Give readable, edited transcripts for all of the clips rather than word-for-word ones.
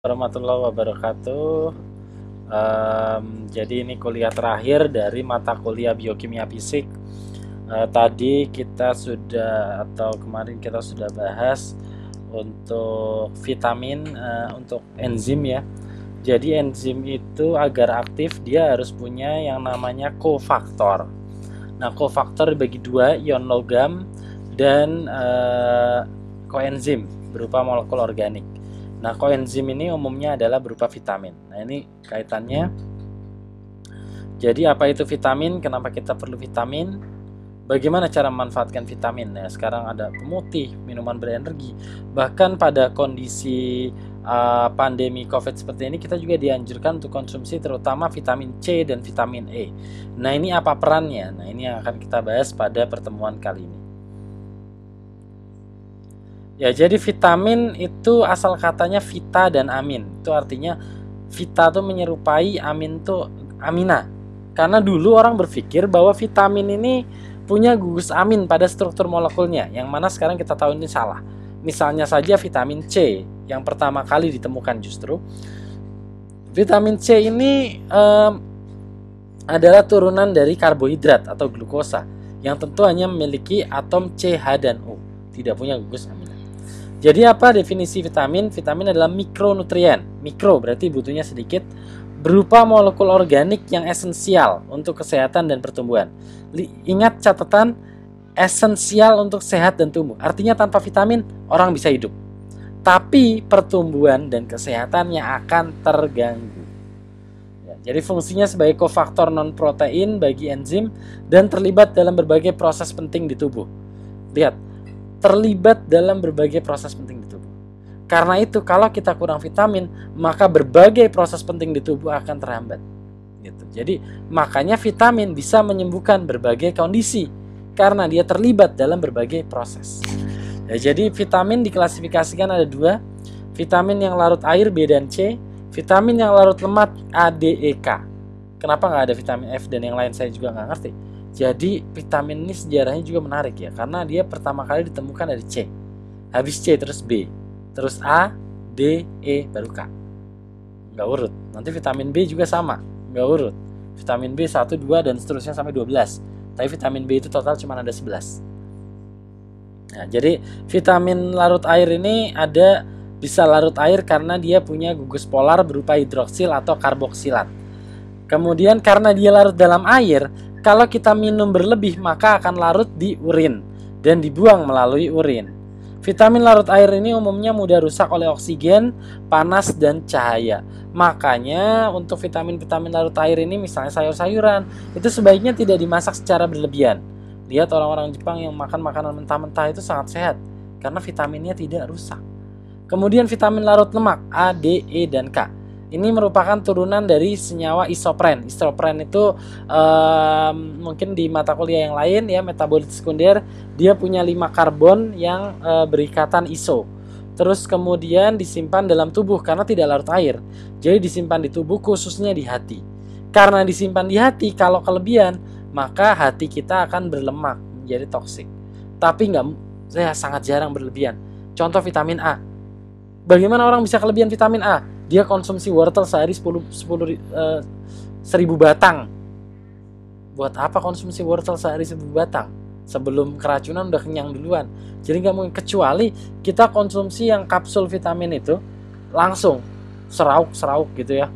Warahmatullahi wabarakatuh. Jadi ini kuliah terakhir dari mata kuliah biokimia fisik. Tadi kita sudah atau kemarin kita sudah bahas untuk vitamin, untuk enzim ya. Jadi enzim itu agar aktif dia harus punya yang namanya kofaktor. Nah, kofaktor dibagi dua, ion logam dan koenzim berupa molekul organik. Nah, koenzim ini umumnya adalah berupa vitamin. Nah, ini kaitannya. Jadi apa itu vitamin? Kenapa kita perlu vitamin? Bagaimana cara memanfaatkan vitamin? Nah, sekarang ada pemutih, minuman berenergi. Bahkan pada kondisi pandemi COVID seperti ini, kita juga dianjurkan untuk konsumsi terutama vitamin C dan vitamin E. Nah, ini apa perannya? Nah, ini yang akan kita bahas pada pertemuan kali ini. Ya, jadi vitamin itu asal katanya vita dan amin. Itu artinya vita itu menyerupai, amin itu amina. Karena dulu orang berpikir bahwa vitamin ini punya gugus amin pada struktur molekulnya, yang mana sekarang kita tahu ini salah. Misalnya saja vitamin C yang pertama kali ditemukan justru. Vitamin C ini adalah turunan dari karbohidrat atau glukosa yang tentu hanya memiliki atom C, H, dan O, tidak punya gugus amin. Jadi apa definisi vitamin? Vitamin adalah mikronutrien. Mikro berarti butuhnya sedikit, berupa molekul organik yang esensial untuk kesehatan dan pertumbuhan. Ingat catatan, esensial untuk sehat dan tumbuh. Artinya tanpa vitamin orang bisa hidup, tapi pertumbuhan dan kesehatannya akan terganggu. Jadi fungsinya sebagai kofaktor non-protein bagi enzim dan terlibat dalam berbagai proses penting di tubuh. Lihat, terlibat dalam berbagai proses penting di tubuh. Karena itu kalau kita kurang vitamin, maka berbagai proses penting di tubuh akan terhambat. Gitu. Jadi makanya vitamin bisa menyembuhkan berbagai kondisi karena dia terlibat dalam berbagai proses. Ya, jadi vitamin diklasifikasikan ada dua, vitamin yang larut air B dan C, vitamin yang larut lemak A, D, E, K. Kenapa nggak ada vitamin F dan yang lain saya juga nggak ngerti. Jadi vitamin ini sejarahnya juga menarik ya, karena dia pertama kali ditemukan dari C, habis C terus B, terus A, D, E, baru K. Nggak urut. Nanti vitamin B juga sama, nggak urut. Vitamin B 1, 2, dan seterusnya sampai 12. Tapi vitamin B itu total cuma ada 11. Nah, jadi vitamin larut air ini bisa larut air karena dia punya gugus polar berupa hidroksil atau karboksilat. Kemudian karena dia larut dalam air, kalau kita minum berlebih maka akan larut di urin dan dibuang melalui urin. Vitamin larut air ini umumnya mudah rusak oleh oksigen, panas, dan cahaya. Makanya untuk vitamin-vitamin larut air ini, misalnya sayur-sayuran, itu sebaiknya tidak dimasak secara berlebihan. Lihat orang-orang Jepang yang makan makanan mentah-mentah itu sangat sehat karena vitaminnya tidak rusak. Kemudian vitamin larut lemak A, D, E, dan K. Ini merupakan turunan dari senyawa isopren. Isopren itu mungkin di mata kuliah yang lain ya, metabolit sekunder, dia punya 5 karbon yang berikatan iso. Terus kemudian disimpan dalam tubuh karena tidak larut air. Jadi disimpan di tubuh, khususnya di hati. Karena disimpan di hati, kalau kelebihan, maka hati kita akan berlemak, menjadi toksik. Tapi sangat jarang berlebihan. Contoh vitamin A. Bagaimana orang bisa kelebihan vitamin A? Dia konsumsi wortel sehari 10.000 batang. Buat apa konsumsi wortel sehari 1000 batang? Sebelum keracunan udah kenyang duluan. Jadi nggak mungkin, kecuali kita konsumsi yang kapsul vitamin itu langsung serauk gitu ya.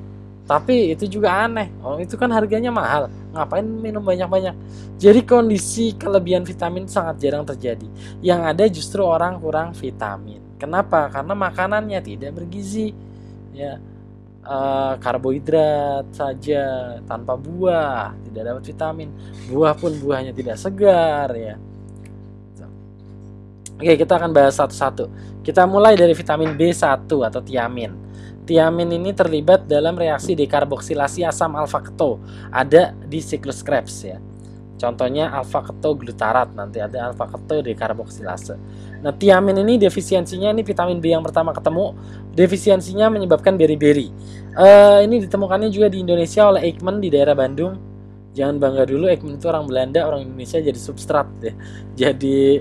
Tapi itu juga aneh. Oh, itu kan harganya mahal. Ngapain minum banyak-banyak? Jadi kondisi kelebihan vitamin sangat jarang terjadi. Yang ada justru orang kurang vitamin. Kenapa? Karena makanannya tidak bergizi. Ya, karbohidrat saja tanpa buah, tidak dapat vitamin. Buah pun buahnya tidak segar ya. Oke, kita akan bahas satu-satu. Kita mulai dari vitamin B1 atau tiamin. Tiamin ini terlibat dalam reaksi dekarboksilasi asam alfa-keto. Ada di siklus Krebs ya. Contohnya alfa-keto-glutarat, nanti ada alfa-keto dekarboksilase. Nah, tiamin ini defisiensinya, ini vitamin B yang pertama ketemu, defisiensinya menyebabkan beri-beri. Ini ditemukannya juga di Indonesia oleh Ekman di daerah Bandung. Jangan bangga dulu, Ekman itu orang Belanda, orang Indonesia jadi substrat ya. Jadi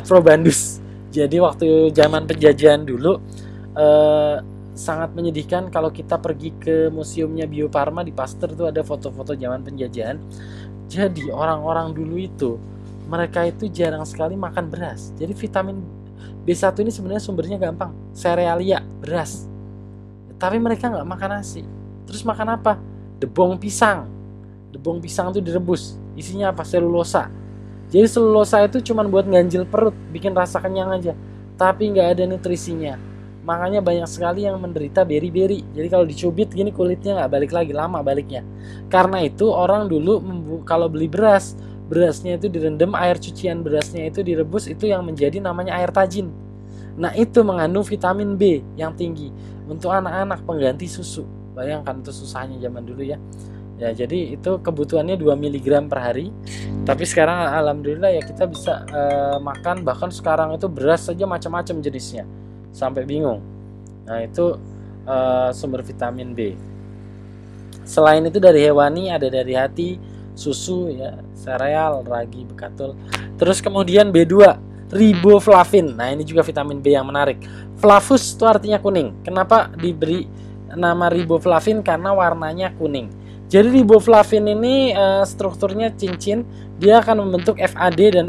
probandus. Jadi waktu zaman penjajahan dulu sangat menyedihkan kalau kita pergi ke museumnya Bio Farma di Pasteur tuh ada foto-foto zaman penjajahan. Jadi orang-orang dulu itu mereka itu jarang sekali makan beras. Jadi vitamin B1 ini sebenarnya sumbernya gampang, serealia, beras. Tapi mereka nggak makan nasi. Terus makan apa? Debong pisang. Debong pisang itu direbus. Isinya apa? Selulosa. Jadi selulosa itu cuma buat ganjil perut, bikin rasa kenyang aja. Tapi nggak ada nutrisinya. Makanya banyak sekali yang menderita beri-beri. Jadi kalau dicubit gini kulitnya nggak balik lagi, lama baliknya. Karena itu orang dulu kalau beli beras, berasnya itu direndam, air cucian berasnya itu direbus, itu yang menjadi namanya air tajin. Nah itu mengandung vitamin B yang tinggi untuk anak-anak pengganti susu. Bayangkan itu susahnya zaman dulu ya. Ya jadi itu kebutuhannya 2 mg per hari. Tapi sekarang alhamdulillah ya kita bisa makan, bahkan sekarang itu beras saja macam-macam jenisnya sampai bingung. Nah itu sumber vitamin B. Selain itu dari hewani ada dari hati, susu ya, sereal, ragi, bekatul. Terus kemudian B2, riboflavin. Nah, ini juga vitamin B yang menarik. Flavus itu artinya kuning. Kenapa diberi nama riboflavin? Karena warnanya kuning. Jadi riboflavin ini strukturnya cincin, dia akan membentuk FAD dan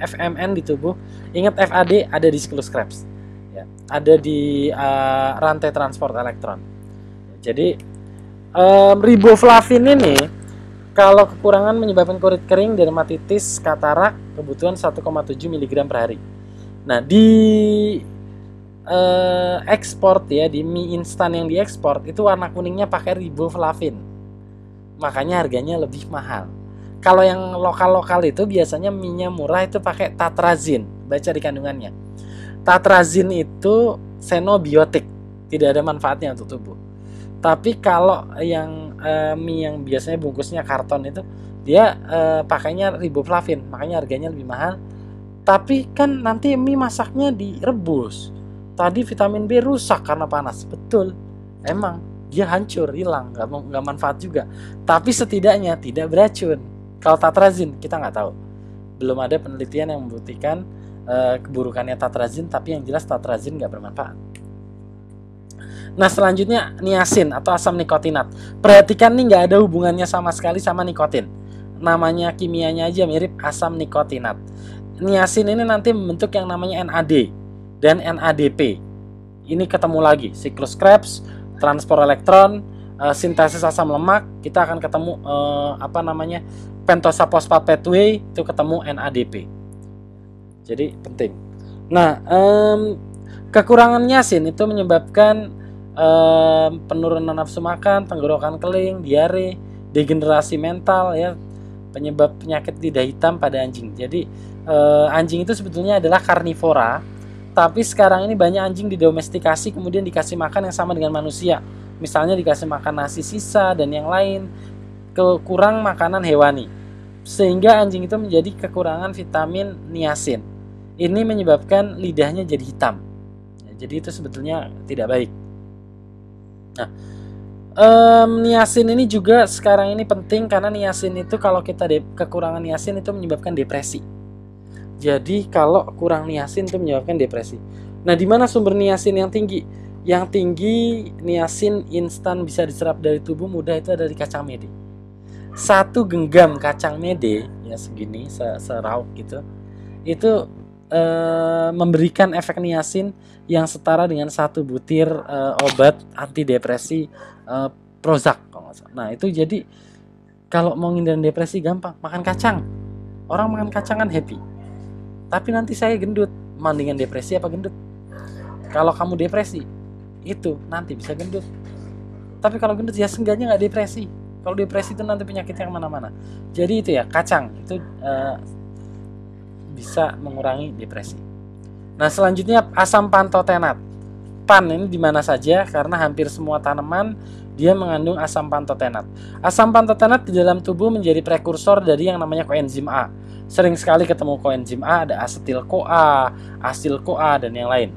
FMN di tubuh. Ingat FAD ada di Siklus Krebs. Ya, ada di rantai transport elektron. Jadi riboflavin ini kalau kekurangan menyebabkan kulit kering, dermatitis, katarak, kebutuhan 1,7 mg per hari. Nah, di ekspor ya, di mie instan yang diekspor itu warna kuningnya pakai riboflavin. Makanya harganya lebih mahal. Kalau yang lokal-lokal itu biasanya mie-nya murah itu pakai tatrazin. Baca di kandungannya. Tatrazin itu xenobiotik, tidak ada manfaatnya untuk tubuh. Tapi kalau yang mie yang biasanya bungkusnya karton itu dia pakainya riboflavin, makanya harganya lebih mahal. Tapi kan nanti mie masaknya direbus. Tadi vitamin B rusak karena panas. Betul. Emang dia hancur, hilang, nggak manfaat juga. Tapi setidaknya tidak beracun. Kalau tatrazin kita nggak tahu. Belum ada penelitian yang membuktikan keburukannya tatrazin, tapi yang jelas tatrazin nggak bermanfaat. Nah selanjutnya niacin atau asam nikotinat. Perhatikan nih nggak ada hubungannya sama sekali sama nikotin. Namanya kimianya aja mirip asam nikotinat. Niacin ini nanti membentuk yang namanya NAD dan NADP. Ini ketemu lagi siklus Krebs, transport elektron, sintesis asam lemak. Kita akan ketemu pentosa fosfat pathway itu ketemu NADP. Jadi penting. Nah kekurangan niacin itu menyebabkan penurunan nafsu makan, tenggorokan keling, diare, degenerasi mental ya, penyebab penyakit lidah hitam pada anjing. Jadi anjing itu sebetulnya adalah karnivora, tapi sekarang ini banyak anjing didomestikasi kemudian dikasih makan yang sama dengan manusia. Misalnya dikasih makan nasi sisa dan yang lain, kurang makanan hewani. Sehingga anjing itu menjadi kekurangan vitamin niacin. Ini menyebabkan lidahnya jadi hitam. Jadi itu sebetulnya tidak baik. Nah, niacin ini juga sekarang ini penting karena niacin itu kalau kita kekurangan niacin itu menyebabkan depresi. Jadi kalau kurang niacin itu menyebabkan depresi. Nah, di mana sumber niacin yang tinggi? Yang tinggi niacin instan bisa diserap dari tubuh mudah itu ada di kacang mede. 1 genggam kacang mede ya segini, serauk gitu. Itu memberikan efek niacin yang setara dengan 1 butir obat antidepresi Prozac. Nah itu jadi kalau mau ngindarin depresi gampang, makan kacang. Orang makan kacang kan happy. Tapi nanti saya gendut, mendingan depresi apa gendut? Kalau kamu depresi, itu nanti bisa gendut. Tapi kalau gendut ya seenggaknya nggak depresi. Kalau depresi itu nanti penyakitnya kemana-mana. Jadi itu ya kacang itu bisa mengurangi depresi. Nah selanjutnya asam pantotenat. Pan ini di mana saja karena hampir semua tanaman dia mengandung asam pantotenat. Asam pantotenat di dalam tubuh menjadi prekursor dari yang namanya koenzim A. Sering sekali ketemu koenzim A, ada asetil-CoA, asil-CoA dan yang lain.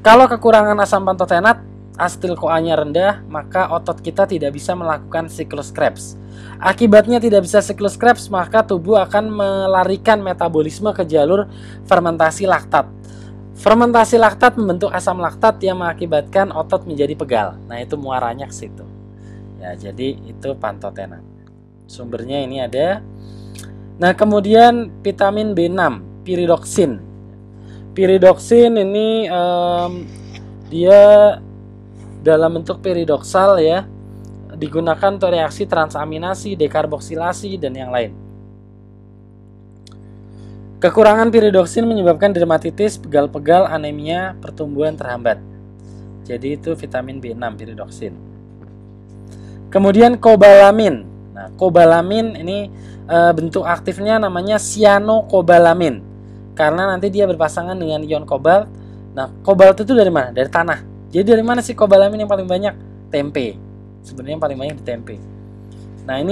Kalau kekurangan asam pantotenat, asetil-CoA-nya rendah, maka otot kita tidak bisa melakukan siklus Krebs. Akibatnya tidak bisa siklus Krebs, maka tubuh akan melarikan metabolisme ke jalur fermentasi laktat. Fermentasi laktat membentuk asam laktat yang mengakibatkan otot menjadi pegal. Nah, itu muaranya ke situ. Ya, jadi itu pantotenan. Sumbernya ini ada. Nah, kemudian vitamin B6, piridoksin. Piridoksin ini dia dalam bentuk piridoksal ya, digunakan untuk reaksi transaminasi, dekarboksilasi, dan yang lain. Kekurangan piridoksin menyebabkan dermatitis, pegal-pegal, anemia, pertumbuhan terhambat. Jadi itu vitamin B6, piridoksin. Kemudian kobalamin. Nah, kobalamin ini bentuk aktifnya namanya cyanokobalamin. Karena nanti dia berpasangan dengan ion kobalt. Nah, kobalt itu dari mana? Dari tanah. Jadi dari mana sih kobalamin yang paling banyak? Tempe. Sebenarnya yang paling banyak di tempe. Nah, ini